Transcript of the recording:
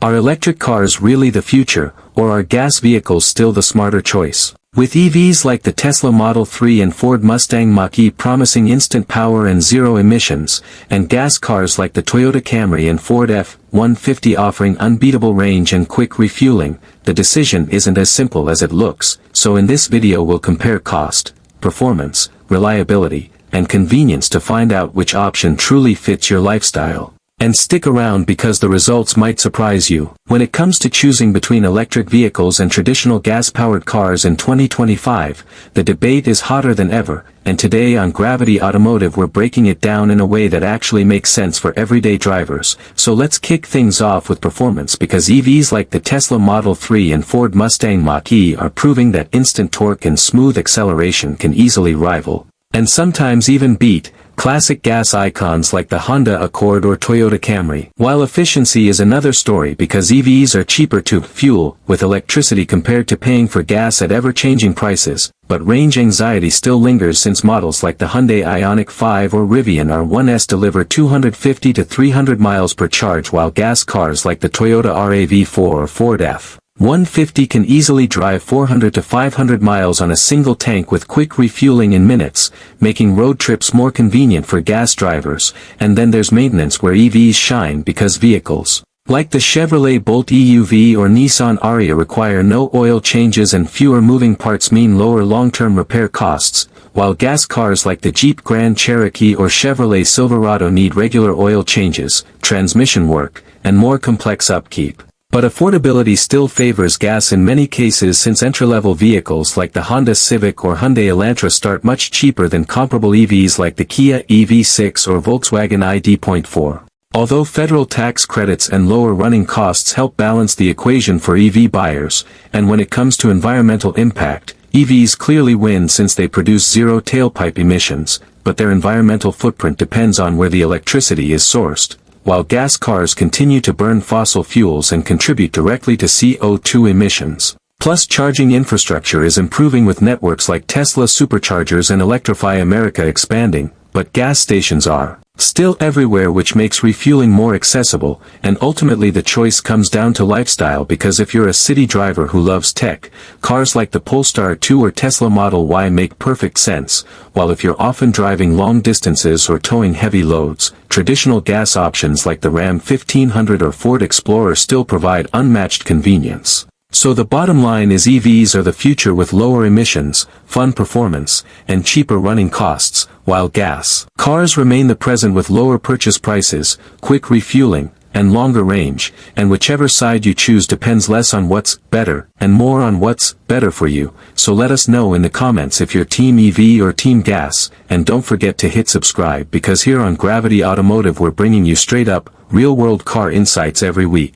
Are electric cars really the future, or are gas vehicles still the smarter choice? With EVs like the Tesla Model 3 and Ford Mustang Mach-E promising instant power and zero emissions, and gas cars like the Toyota Camry and Ford F-150 offering unbeatable range and quick refueling, the decision isn't as simple as it looks. So in this video we'll compare cost, performance, reliability, and convenience to find out which option truly fits your lifestyle. And stick around because the results might surprise you. When it comes to choosing between electric vehicles and traditional gas-powered cars in 2025, the debate is hotter than ever, and today on Gravity Automotive we're breaking it down in a way that actually makes sense for everyday drivers. So let's kick things off with performance, because EVs like the Tesla Model 3 and Ford Mustang Mach-E are proving that instant torque and smooth acceleration can easily rival, and sometimes even beat, classic gas icons like the Honda Accord or Toyota Camry. While efficiency is another story, because EVs are cheaper to fuel with electricity compared to paying for gas at ever-changing prices, but range anxiety still lingers since models like the Hyundai Ioniq 5 or Rivian R1S deliver 250 to 300 miles per charge, while gas cars like the Toyota RAV4 or Ford F-150 can easily drive 400 to 500 miles on a single tank with quick refueling in minutes, making road trips more convenient for gas drivers. And then there's maintenance, where EVs shine because vehicles like the Chevrolet Bolt EUV or Nissan Ariya require no oil changes, and fewer moving parts mean lower long-term repair costs, while gas cars like the Jeep Grand Cherokee or Chevrolet Silverado need regular oil changes, transmission work, and more complex upkeep. But affordability still favors gas in many cases, since entry-level vehicles like the Honda Civic or Hyundai Elantra start much cheaper than comparable EVs like the Kia EV6 or Volkswagen ID.4. Although federal tax credits and lower running costs help balance the equation for EV buyers, and when it comes to environmental impact, EVs clearly win since they produce zero tailpipe emissions, but their environmental footprint depends on where the electricity is sourced, while gas cars continue to burn fossil fuels and contribute directly to CO2 emissions. Plus, charging infrastructure is improving with networks like Tesla Superchargers and Electrify America expanding, but gas stations are still everywhere, which makes refueling more accessible. And ultimately the choice comes down to lifestyle, because if you're a city driver who loves tech, cars like the Polestar 2 or Tesla Model Y make perfect sense, while if you're often driving long distances or towing heavy loads, traditional gas options like the Ram 1500 or Ford Explorer still provide unmatched convenience. So the bottom line is EVs are the future, with lower emissions, fun performance, and cheaper running costs, while gas cars remain the present with lower purchase prices, quick refueling, and longer range. And whichever side you choose depends less on what's better and more on what's better for you. So let us know in the comments if you're Team EV or Team Gas, and don't forget to hit subscribe, because here on Gravity Automotive we're bringing you straight up, real-world car insights every week.